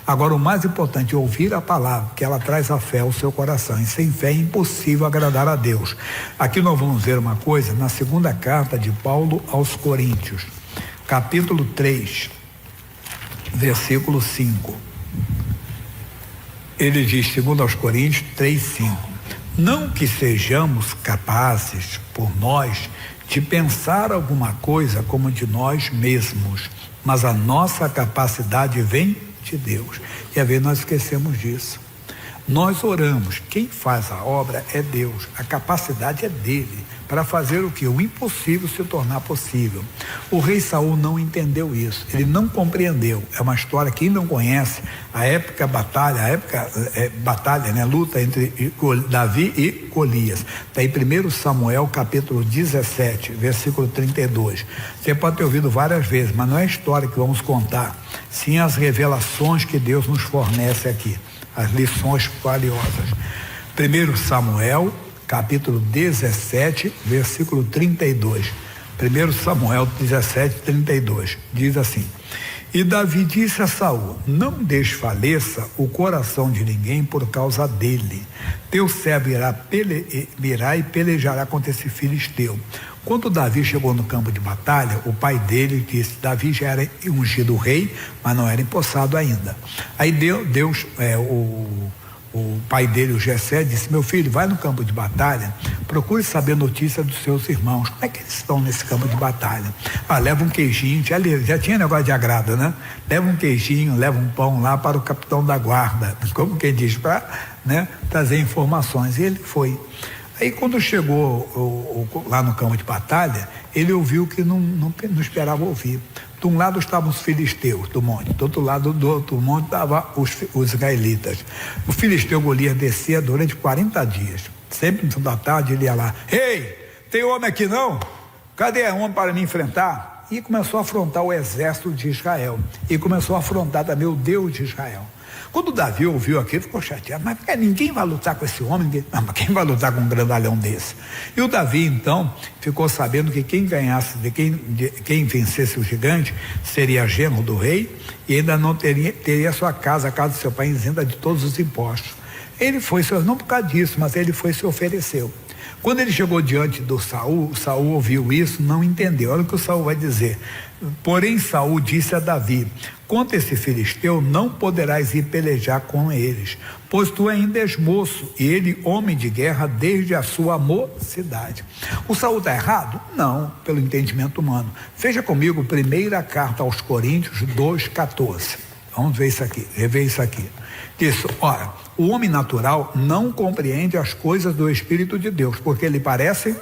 Agora, o mais importante é ouvir a palavra, que ela traz a fé ao seu coração, e sem fé é impossível agradar a Deus. Aqui nós vamos ver uma coisa na segunda carta de Paulo aos Coríntios, capítulo 3, versículo 5. Ele diz, segundo aos Coríntios 3:5, não que sejamos capazes por nós de pensar alguma coisa como de nós mesmos, mas a nossa capacidade vem de Deus. E às vezes nós esquecemos disso. Nós oramos, quem faz a obra é Deus, a capacidade é dele para fazer o que? O impossível se tornar possível. O rei Saul não entendeu isso, ele não compreendeu. É uma história, quem não conhece, a batalha, né? Luta entre Davi e Golias. Está em 1 Samuel capítulo 17, versículo 32. Você pode ter ouvido várias vezes, mas não é a história que vamos contar, sim as revelações que Deus nos fornece aqui, as lições valiosas. 1 Samuel capítulo 17, versículo 32. 1 Samuel 17, 32. Diz assim: e Davi disse a Saul, não desfaleça o coração de ninguém por causa dele. Teu servo irá e pelejará contra esse filisteu. Quando Davi chegou no campo de batalha, o pai dele disse, Davi já era ungido rei, mas não era empossado ainda. Aí o pai dele, o Jessé, disse, meu filho, vai no campo de batalha, procure saber notícia dos seus irmãos, como é que eles estão nesse campo de batalha. Leva um queijinho, já tinha negócio de agrado, né? Leva um queijinho, leva um pão lá para o capitão da guarda, como quem diz, para, né, trazer informações. E ele foi. Aí quando chegou lá no campo de batalha, ele ouviu que não esperava ouvir. De um lado estavam os filisteus do monte, do outro lado do outro monte estavam os israelitas. O filisteu Golias descia durante 40 dias. Sempre no fim da tarde ele ia lá, ei, tem homem aqui não? Cadê homem para me enfrentar? E começou a afrontar o exército de Israel. E começou a afrontar também o Deus de Israel. Quando Davi ouviu aquilo, ficou chateado, mas ninguém vai lutar com esse homem, mas quem vai lutar com um grandalhão desse? E o Davi então ficou sabendo que quem ganhasse, quem vencesse o gigante seria genro do rei e ainda não teria sua casa, a casa do seu pai, isenta de todos os impostos. Ele foi, não por causa disso, mas ele foi e se ofereceu. Quando ele chegou diante do Saul, Saul ouviu isso, não entendeu. Olha o que o Saul vai dizer. Porém Saul disse a Davi, contra esse filisteu não poderás ir pelejar com eles, pois tu ainda és moço, e ele homem de guerra desde a sua mocidade. O Saul está errado? Não, pelo entendimento humano. Veja comigo, primeira carta aos Coríntios 2:14. Vamos ver isso aqui, rever isso aqui. Diz, ora, o homem natural não compreende as coisas do Espírito de Deus, porque lhe parece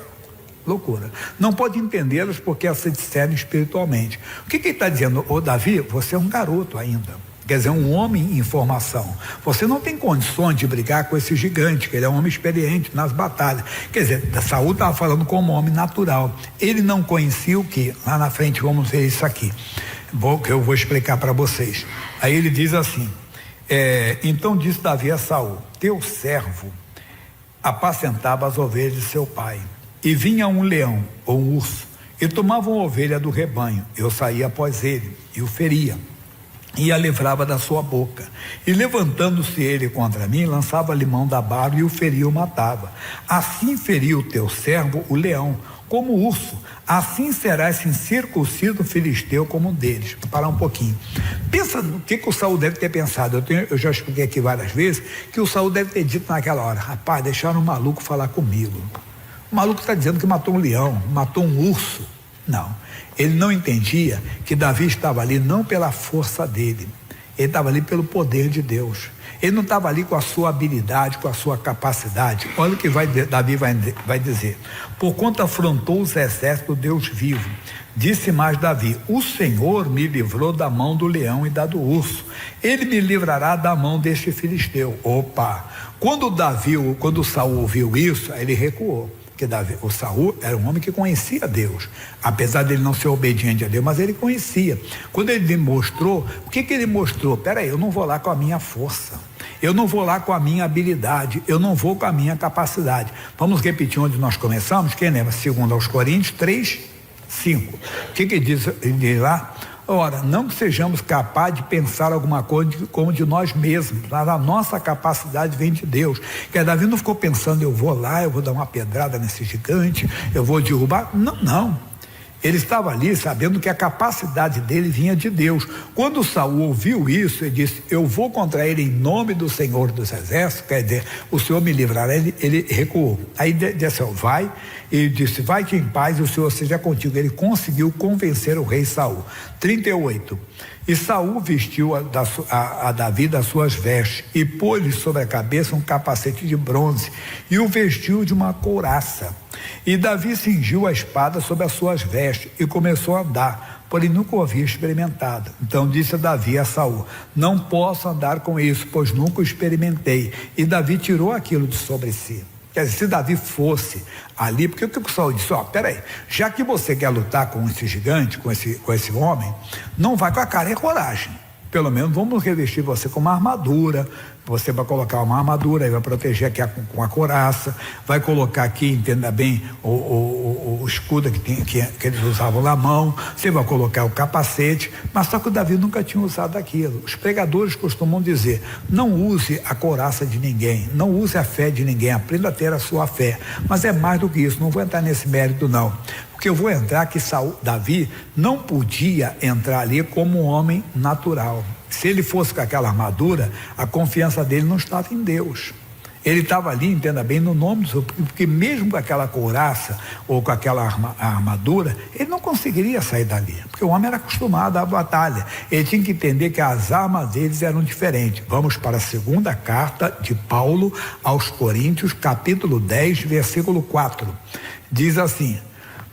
loucura. Não pode entendê-las porque elas se discernem espiritualmente. O que ele está dizendo? Ô Davi, você é um garoto ainda. Quer dizer, um homem em formação. Você não tem condições de brigar com esse gigante, que ele é um homem experiente nas batalhas. Quer dizer, Saul estava falando como homem natural. Ele não conhecia o que? Lá na frente vamos ver isso aqui. Que eu vou explicar para vocês. Aí ele diz assim, então disse Davi a Saul, teu servo apacentava as ovelhas de seu pai, e vinha um leão ou um urso, e tomava uma ovelha do rebanho, eu saía após ele, e o feria, e a livrava da sua boca, e levantando-se ele contra mim, lançava-lhe mão da barba, e o feria e o matava. Assim feriu o teu servo o leão, como o urso, assim será esse incircunciso filisteu como um deles. Vou parar um pouquinho. Pensa no que o Saul deve ter pensado. Eu já expliquei aqui várias vezes que o Saul deve ter dito naquela hora, rapaz, deixaram um maluco falar comigo. O maluco está dizendo que matou um leão, matou um urso. Não, ele não entendia que Davi estava ali não pela força dele, ele estava ali pelo poder de Deus. Ele não estava ali com a sua habilidade, com a sua capacidade. Olha o que Davi vai dizer. Porquanto afrontou os exércitos do Deus vivo, disse mais Davi, o Senhor me livrou da mão do leão e da do urso, ele me livrará da mão deste filisteu. Opa! Quando Saul ouviu isso, ele recuou. Porque o Saul era um homem que conhecia Deus, apesar dele não ser obediente a Deus, mas ele conhecia. Quando ele demonstrou, o que ele mostrou? Peraí, eu não vou lá com a minha força, eu não vou lá com a minha habilidade, eu não vou com a minha capacidade. Vamos repetir onde nós começamos? Quem lembra? 2 aos Coríntios 3:5. O que diz? Ele diz lá, Ora, não que sejamos capazes de pensar alguma coisa como de nós mesmos, mas a nossa capacidade vem de Deus. Que Davi não ficou pensando, eu vou lá, eu vou dar uma pedrada nesse gigante, eu vou derrubar. Não. Ele estava ali sabendo que a capacidade dele vinha de Deus. Quando Saul ouviu isso, ele disse, eu vou contra ele em nome do Senhor dos Exércitos, quer dizer, o Senhor me livrará. Ele recuou. Aí disse, vai, e disse, vai-te em paz e o Senhor seja contigo. Ele conseguiu convencer o rei Saul. 38. E Saul vestiu a Davi das suas vestes e pôs-lhe sobre a cabeça um capacete de bronze e o vestiu de uma couraça. E Davi cingiu a espada sobre as suas vestes e começou a andar, porém nunca o havia experimentado. Então disse Davi a Saul, não posso andar com isso, pois nunca o experimentei. E Davi tirou aquilo de sobre si. Quer dizer, se Davi fosse ali, porque o que o Saul disse, peraí, já que você quer lutar com esse gigante, com esse homem, não vai com a cara e a coragem. Pelo menos vamos revestir você com uma armadura. Você vai colocar uma armadura, aí vai proteger aqui com a couraça, vai colocar aqui, entenda bem, o escudo que eles usavam na mão, você vai colocar o capacete, mas só que o Davi nunca tinha usado aquilo. Os pregadores costumam dizer, não use a couraça de ninguém, não use a fé de ninguém, aprenda a ter a sua fé, mas é mais do que isso, não vou entrar nesse mérito não. Porque eu vou entrar que Davi não podia entrar ali como um homem natural. Se ele fosse com aquela armadura, a confiança dele não estava em Deus. Ele estava ali, entenda bem, no nome do Senhor, porque mesmo com aquela couraça ou com aquela armadura, ele não conseguiria sair dali, porque o homem era acostumado à batalha. Ele tinha que entender que as armas deles eram diferentes. Vamos para a segunda carta de Paulo aos Coríntios, capítulo 10, versículo 4. Diz assim,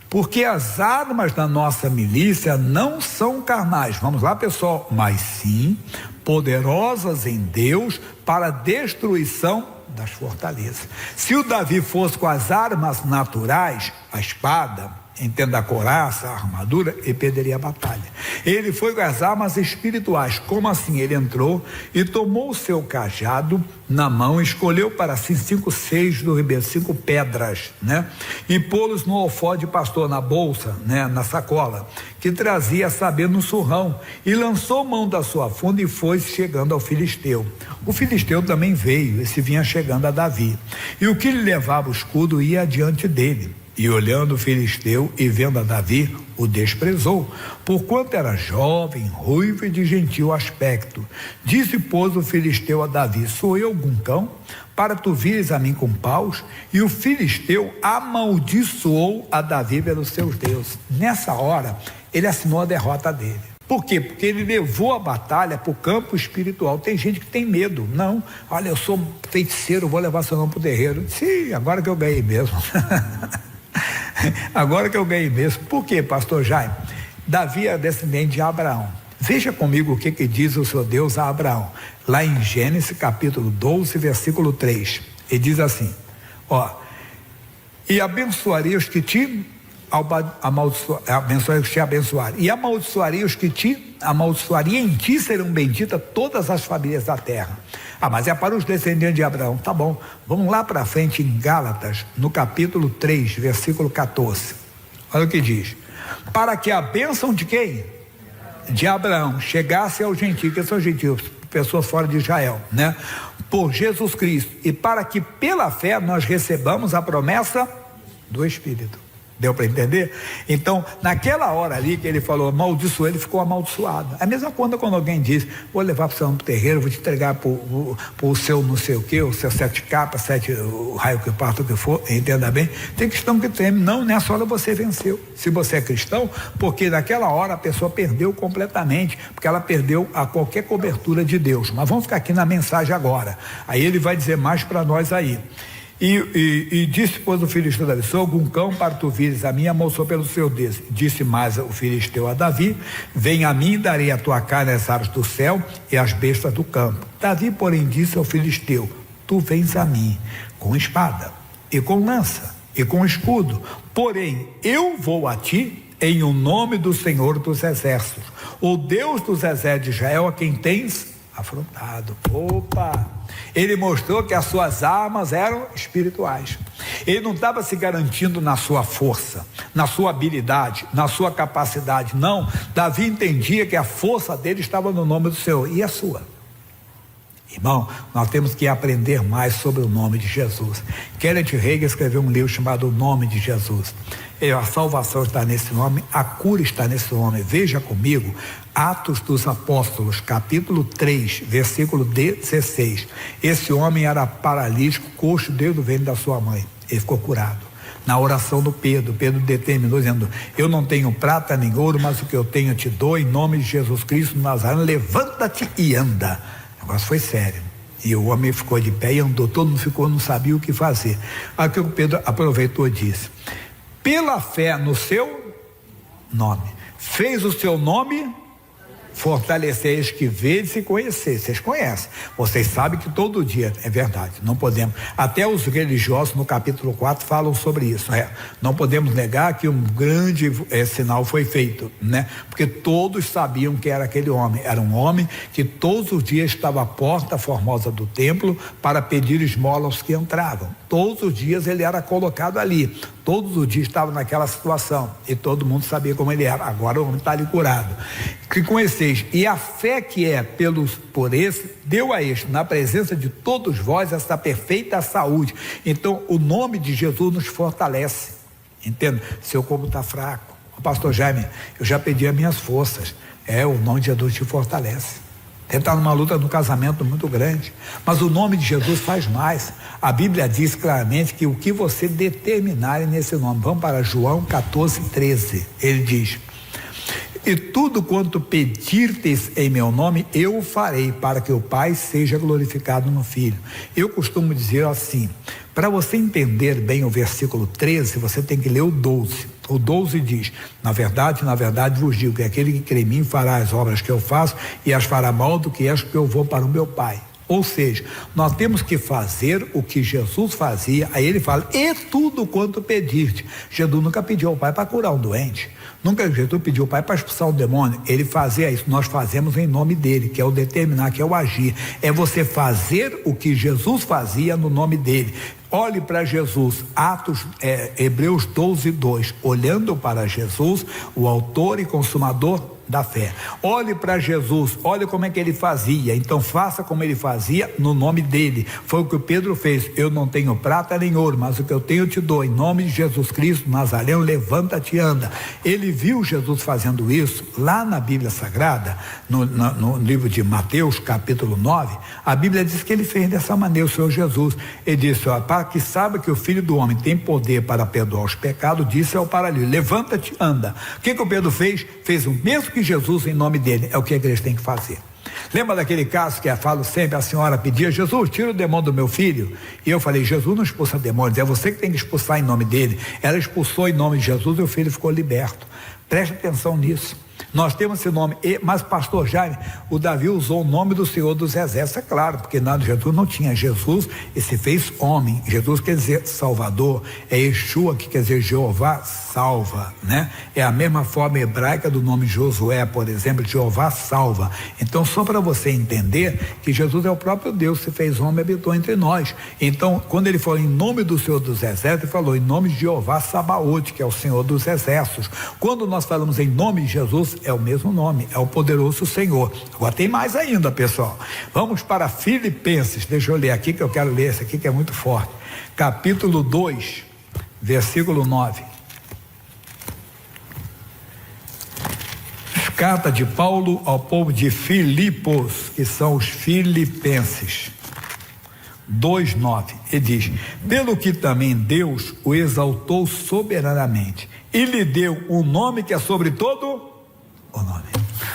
porque as armas da nossa milícia não são carnais, vamos lá pessoal, mas sim poderosas em Deus para a destruição das fortalezas. Se o Davi fosse com as armas naturais, a espada, entenda a couraça, a armadura, ele perderia a batalha. Ele foi com as armas espirituais. Como assim? Ele entrou e tomou o seu cajado na mão, escolheu para si 5 seixos do ribeiro, 5 pedras, né? E pô-los no alforje de pastor, na bolsa, né? Na sacola, que trazia, saber, no surrão, e lançou mão da sua funda e foi chegando ao filisteu. O filisteu também veio, esse vinha chegando a Davi, e o que lhe levava o escudo ia adiante dele. E olhando o filisteu e vendo a Davi, o desprezou, porquanto era jovem, ruivo e de gentil aspecto. Disse, pois, o filisteu a Davi, sou eu algum cão, para tu vires a mim com paus? E o filisteu amaldiçoou a Davi pelos seus deuses. Nessa hora, ele assinou a derrota dele. Por quê? Porque ele levou a batalha para o campo espiritual. Tem gente que tem medo. Não, olha, eu sou feiticeiro, vou levar seu nome para o terreiro. Sim, agora que eu ganhei mesmo. Agora que eu ganhei mesmo. Por quê, pastor Jaime? Davi é descendente de Abraão. Veja comigo o que diz o seu Deus a Abraão. Lá em Gênesis capítulo 12, versículo 3. Ele diz assim, e abençoaria os que te abençoarem, e amaldiçoaria os que te amaldiçoaria, em ti serão benditas todas as famílias da terra. Mas é para os descendentes de Abraão. Tá bom, vamos lá para frente em Gálatas, no capítulo 3, versículo 14. Olha o que diz, para que a bênção de quem? De Abraão chegasse aos gentios, que são gentios, pessoas fora de Israel, né? Por Jesus Cristo, e para que pela fé nós recebamos a promessa do Espírito. Deu para entender? Então, naquela hora ali que ele falou, amaldiçoou, ele ficou amaldiçoado. A mesma coisa quando alguém diz, vou levar para o seu terreiro, vou te entregar para o seu não sei o que, o seu 7 capas, 7 o raio que parta, o que for, entenda bem. Tem cristão que teme, não, nessa hora você venceu. Se você é cristão, porque naquela hora a pessoa perdeu completamente, porque ela perdeu a qualquer cobertura de Deus. Mas vamos ficar aqui na mensagem agora. Aí ele vai dizer mais para nós aí. E disse, pois, o filisteu a Davi, sou algum cão para tu vires a mim, amaldiçoou pelo seu Deus. Disse mais o filisteu a Davi, vem a mim, darei a tua carne às aves do céu e às bestas do campo. Davi, porém, disse ao filisteu, tu vens a mim com espada e com lança e com escudo, porém eu vou a ti em o nome do Senhor dos Exércitos, o Deus dos exércitos de Israel, a quem tens afrontado. Opa! Ele mostrou que as suas armas eram espirituais. Ele não estava se garantindo na sua força, na sua habilidade, na sua capacidade. Não, Davi entendia que a força dele estava no nome do Senhor. E a sua? Irmão, nós temos que aprender mais sobre o nome de Jesus. Kenneth Hagin escreveu um livro chamado O Nome de Jesus. A salvação está nesse nome, a cura está nesse nome. Veja comigo, Atos dos Apóstolos, capítulo 3, versículo 16. Esse homem era paralítico, coxo desde o ventre da sua mãe. Ele ficou curado. Na oração do Pedro determinou, dizendo: eu não tenho prata nem ouro, mas o que eu tenho eu te dou, em nome de Jesus Cristo Nazareno, levanta-te e anda. O negócio foi sério. E o homem ficou de pé e andou, todo mundo ficou, não sabia o que fazer. Aqui o Pedro aproveitou e disse: pela fé no seu nome, fez o seu nome fortalecer os que vedes e conhecer. Vocês conhecem, vocês sabem que todo dia, é verdade, não podemos, até os religiosos no capítulo 4 falam sobre isso, não podemos negar que um grande sinal foi feito, né? Porque todos sabiam que era aquele homem, era um homem que todos os dias estava à porta formosa do templo para pedir esmola aos que entravam. Todos os dias ele era colocado ali, todos os dias estava naquela situação, e todo mundo sabia como ele era. Agora o homem está ali curado. Que conheceis, e a fé que é por esse, deu a este, na presença de todos vós, essa perfeita saúde. Então o nome de Jesus nos fortalece, entende? Seu corpo está fraco, pastor Jaime, eu já pedi as minhas forças, o nome de Jesus te fortalece. Ele está numa luta no casamento muito grande, mas o nome de Jesus faz mais. A Bíblia diz claramente que o que você determinar nesse nome. Vamos para João 14:13. Ele diz: e tudo quanto pedirtes em meu nome, eu o farei, para que o Pai seja glorificado no Filho. Eu costumo dizer assim, para você entender bem o versículo 13, você tem que ler o 12. O 12 diz: na verdade vos digo que aquele que crê em mim fará as obras que eu faço, e as fará mal do que as que eu vou para o meu Pai. Ou seja, nós temos que fazer o que Jesus fazia. Aí ele fala: e tudo quanto pedirte. Jesus nunca pediu ao Pai para curar um doente, nunca Jesus pediu ao Pai para expulsar um demônio. Ele fazia isso, nós fazemos em nome dele, que é o determinar, que é o agir. É você fazer o que Jesus fazia no nome dele. Olhe para Jesus, Hebreus 12:2, olhando para Jesus, o autor e consumador da fé. Olhe para Jesus, olhe como é que ele fazia, então faça como ele fazia no nome dele. Foi o que o Pedro fez: eu não tenho prata nem ouro, mas o que eu tenho eu te dou, em nome de Jesus Cristo Nazareno, levanta-te e anda. Ele viu Jesus fazendo isso lá na Bíblia Sagrada, no livro de Mateus, capítulo 9, a Bíblia diz que ele fez dessa maneira, o Senhor Jesus. Ele disse: para que saiba que o Filho do Homem tem poder para perdoar os pecados, disse ao paralítico: levanta-te, anda. O que o Pedro fez? Fez o mesmo que Jesus em nome dele. É o que a igreja tem que fazer. Lembra daquele caso que eu falo sempre, a senhora pedia: Jesus, tira o demônio do meu filho. E eu falei: Jesus não expulsa demônios, é você que tem que expulsar em nome dele. Ela expulsou em nome de Jesus e o filho ficou liberto. Preste atenção nisso. Nós temos esse nome, mas pastor Jaime, o Davi usou o nome do Senhor dos Exércitos, é claro, porque nada de Jesus não tinha. Jesus, e se fez homem. Jesus quer dizer Salvador, é Yeshua, que quer dizer Jeová salva, né? É a mesma forma hebraica do nome Josué, por exemplo, Jeová salva. Então, só para você entender que Jesus é o próprio Deus, se fez homem e habitou entre nós. Então, quando ele falou em nome do Senhor dos Exércitos, ele falou em nome de Jeová Sabaote, que é o Senhor dos Exércitos. Quando nós falamos em nome de Jesus, é o mesmo nome, é o poderoso Senhor. Agora tem mais ainda, pessoal. Vamos para Filipenses, deixa eu ler aqui, que eu quero ler esse aqui que é muito forte. Capítulo 2, versículo 9. Carta de Paulo ao povo de Filipos, que são os filipenses. 2:9, ele diz: pelo que também Deus o exaltou soberanamente e lhe deu um nome que é sobre todo o nome.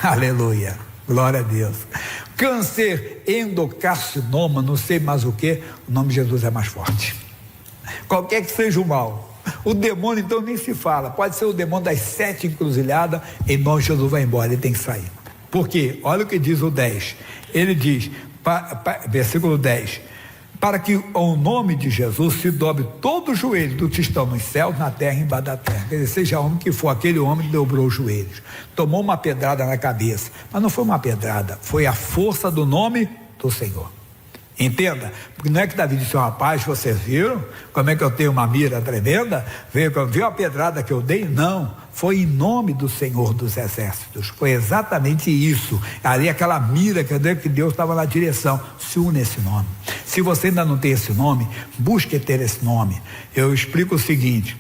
Aleluia, glória a Deus. Câncer, endocarcinoma, não sei mais o que, o nome de Jesus é mais forte. Qualquer que seja o mal, o demônio então nem se fala, pode ser o demônio das 7 encruzilhadas, em nome de Jesus vai embora, ele tem que sair. Por quê? Olha o que diz o 10, ele diz, versículo 10, para que ao nome de Jesus se dobre todo o joelho do que estão nos céus, na terra e embaixo da terra. Quer dizer, seja homem que for, aquele homem que dobrou os joelhos, tomou uma pedrada na cabeça, mas não foi uma pedrada, foi a força do nome do Senhor. Entenda, porque não é que Davi disse: rapaz, vocês viram como é que eu tenho uma mira tremenda? Viu a pedrada que eu dei? Não, foi em nome do Senhor dos Exércitos, foi exatamente isso. Ali aquela mira que Deus estava na direção. Se une esse nome. Se você ainda não tem esse nome, busque ter esse nome. Eu explico o seguinte: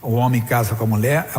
o homem casa com a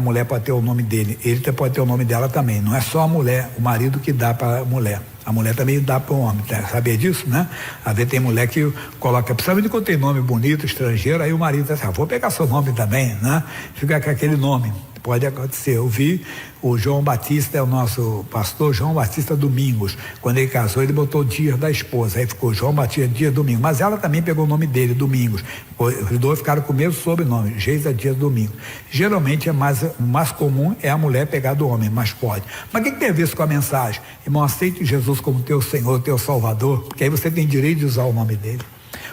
mulher pode ter o nome dele, ele pode ter o nome dela também. Não é só a mulher, o marido que dá para a mulher também dá para o homem, sabia disso, né? Às vezes tem mulher que coloca, principalmente quando tem nome bonito, estrangeiro, aí o marido diz assim: vou pegar seu nome também, né? Fica com aquele nome. Pode acontecer. Eu vi o João Batista, é o nosso pastor João Batista Domingos, quando ele casou, ele botou o dia da esposa, aí ficou João Batista Dias Domingos, mas ela também pegou o nome dele, Domingos. Os dois ficaram com o mesmo sobrenome, Geisa Dias Domingos. Geralmente o mais comum é a mulher pegar do homem, mas pode. Mas o que tem a ver isso com a mensagem? Irmão, aceite Jesus como teu Senhor, teu Salvador, porque aí você tem direito de usar o nome dele.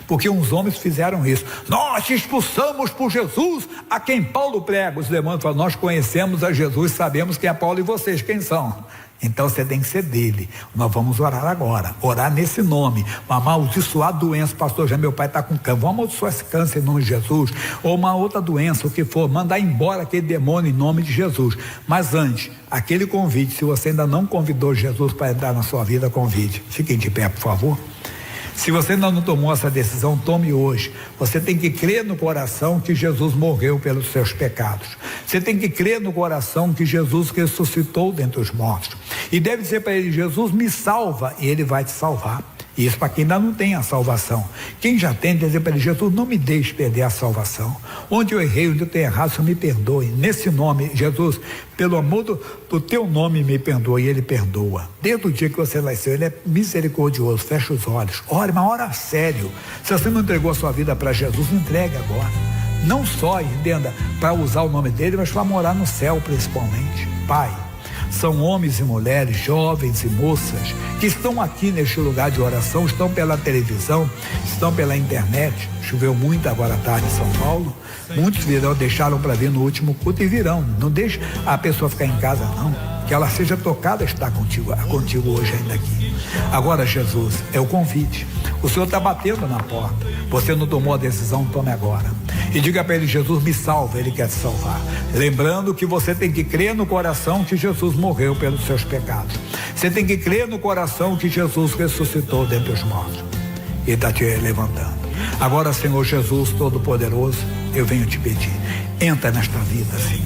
Porque uns homens fizeram isso. Nós expulsamos por Jesus a quem Paulo prega. Os demônios falam: nós conhecemos a Jesus, sabemos quem é Paulo e vocês quem são. Então você tem que ser dele. Nós vamos orar agora, orar nesse nome, amaldiçoar a doença. Pastor, já meu pai está com câncer, vamos amaldiçoar esse câncer em nome de Jesus, ou uma outra doença, o que for, mandar embora aquele demônio em nome de Jesus. Mas antes, aquele convite, se você ainda não convidou Jesus para entrar na sua vida, convide. Fiquem de pé, por favor. Se você ainda não tomou essa decisão, tome hoje. Você tem que crer no coração que Jesus morreu pelos seus pecados. Você tem que crer no coração que Jesus ressuscitou dentre os mortos. E deve dizer para ele: Jesus, me salva, e ele vai te salvar. Isso para quem ainda não tem a salvação. Quem já tem, deve dizer para ele: Jesus, não me deixe perder a salvação. Onde eu errei, onde eu tenho errado, Senhor, me perdoe. Nesse nome, Jesus, pelo amor do teu nome, me perdoe. E ele perdoa. Desde o dia que você nasceu, ele é misericordioso. Fecha os olhos, ore, mas ora sério. Se você não entregou a sua vida para Jesus, entregue agora. Não só, entenda, para usar o nome dele, mas para morar no céu principalmente. Pai, são homens e mulheres, jovens e moças, que estão aqui neste lugar de oração, estão pela televisão, estão pela internet. Choveu muito agora à tarde em São Paulo. Muitos deixaram para vir no último culto e virão. Não deixe a pessoa ficar em casa, não. Que ela seja tocada a estar contigo hoje ainda aqui. Agora, Jesus, é o convite. O Senhor está batendo na porta. Você não tomou a decisão, tome agora. E diga para ele: Jesus, me salva, ele quer te salvar. Lembrando que você tem que crer no coração que Jesus morreu pelos seus pecados. Você tem que crer no coração que Jesus ressuscitou dentre os mortos. Ele está te levantando. Agora, Senhor Jesus Todo-Poderoso, eu venho te pedir: entra nesta vida, Senhor.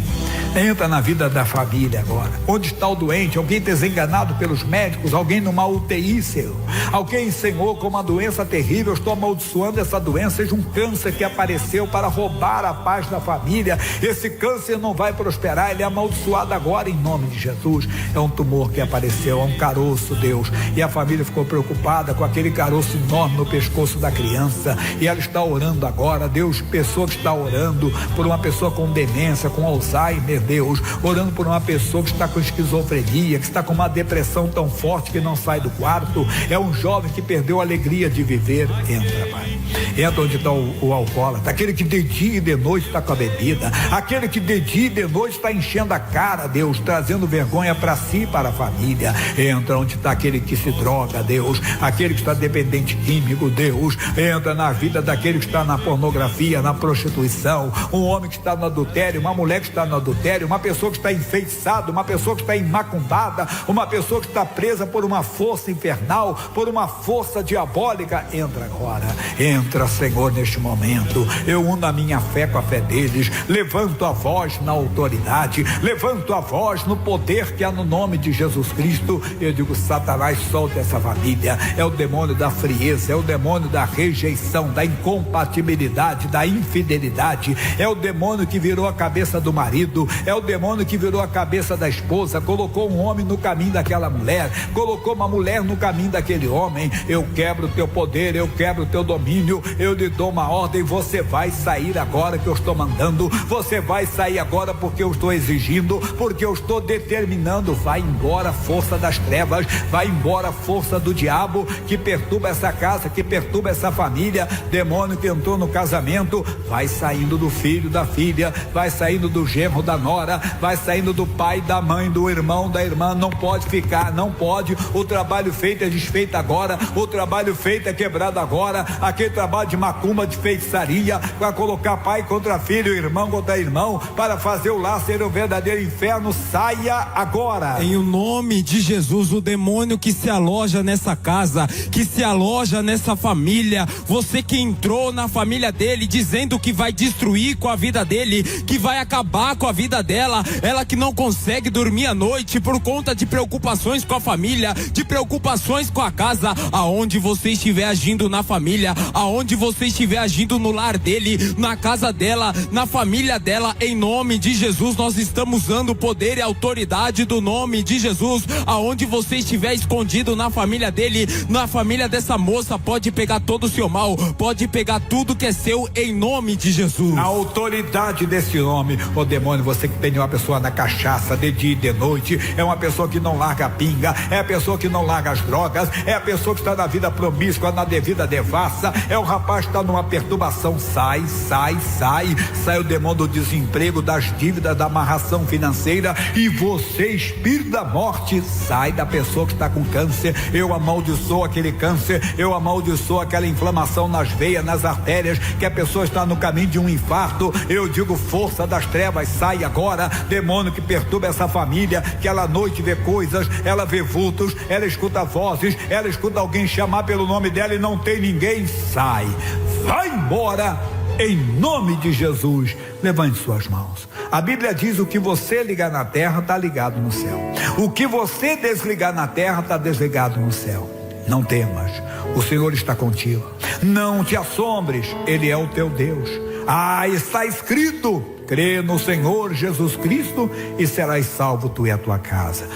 Entra na vida da família agora. Onde está o doente? Alguém desenganado pelos médicos? Alguém numa UTI, Senhor? Alguém, Senhor, com uma doença terrível? Eu estou amaldiçoando essa doença. Seja um câncer que apareceu para roubar a paz da família. Esse câncer não vai prosperar. Ele é amaldiçoado agora em nome de Jesus. É um tumor que apareceu, é um caroço, Deus. E a família ficou preocupada com aquele caroço enorme no pescoço da criança. E ela está orando agora, Deus. Pessoa que está orando por uma pessoa com demência, com Alzheimer, Deus, orando por uma pessoa que está com esquizofrenia, que está com uma depressão tão forte que não sai do quarto. É um jovem que perdeu a alegria de viver. Entra, Pai. Entra onde está o alcoólatra, aquele que de dia e de noite está com a bebida, aquele que de dia e de noite está enchendo a cara, Deus, trazendo vergonha para si e para a família. Entra onde está aquele que se droga, Deus, aquele que está dependente químico, Deus. Entra na vida daquele que está na pornografia, na prostituição, um homem que está no adultério, uma mulher que está no adultério, uma pessoa que está enfeitiçada, uma pessoa que está imacumbada, uma pessoa que está presa por uma força infernal, por uma força diabólica. Entra agora, entra, Senhor, neste momento. Eu uno a minha fé com a fé deles, levanto a voz na autoridade, levanto a voz no poder que há no nome de Jesus Cristo. Eu digo: Satanás, solta essa família. É o demônio da frieza, é o demônio da rejeição, da incompatibilidade, da infidelidade, é o demônio que virou a cabeça do marido, é o demônio que virou a cabeça da esposa, colocou um homem no caminho daquela mulher, colocou uma mulher no caminho daquele homem. Eu quebro o teu poder, eu quebro o teu domínio, eu lhe dou uma ordem: você vai sair agora que eu estou mandando, você vai sair agora porque eu estou exigindo, porque eu estou determinando. Vai embora a força das trevas, vai embora a força do diabo que perturba essa casa, que perturba essa família. Demônio que entrou no casamento, vai saindo do filho, da filha, vai saindo do genro, da nora, vai saindo do pai, da mãe, do irmão, da irmã. Não pode ficar, não pode. O trabalho feito é desfeito agora, o trabalho feito é quebrado agora. Aquele trabalho de macumba, de feitiçaria, para colocar pai contra filho, irmão contra irmão, para fazer o lar ser um verdadeiro inferno, saia agora. Em o nome de Jesus, o demônio que se aloja nessa casa, que se aloja nessa família, você que entrou na família dele dizendo que vai destruir com a vida dele, que vai acabar com a vida dela, ela que não consegue dormir à noite por conta de preocupações com a família, de preocupações com a casa. Aonde você estiver agindo na família, aonde você estiver agindo no lar dele, na casa dela, na família dela, em nome de Jesus, nós estamos usando o poder e a autoridade do nome de Jesus. Aonde você estiver escondido na família dele, na família dessa moça, pode pegar todo o seu mal, pode pegar tudo que é seu, em nome de Jesus. A autoridade desse nome. Ô demônio, você que tem uma pessoa na cachaça de dia e de noite, é uma pessoa que não larga a pinga, é a pessoa que não larga as drogas, é a pessoa que está na vida promíscua, na devida devassa, é o rapaz que está numa perturbação. Sai o demônio do desemprego, das dívidas, da amarração financeira, e você, espírito da morte, sai da pessoa que está com câncer. Eu amaldiçoo aquele câncer, eu amaldiçoo aquela inflamação nas veias, nas artérias, que a pessoa está no caminho de um infarto. Eu digo: força das trevas, sai agora. Demônio que perturba essa família, que ela à noite vê coisas, ela vê vultos, ela escuta vozes, ela escuta alguém chamar pelo nome dela e não tem ninguém. Sai, vai embora, em nome de Jesus. Levante suas mãos. A Bíblia diz: o que você ligar na terra está ligado no céu, o que você desligar na terra está desligado no céu. Não temas, o Senhor está contigo. Não te assombres, Ele é o teu Deus. Está escrito: crê no Senhor Jesus Cristo e serás salvo tu e a tua casa.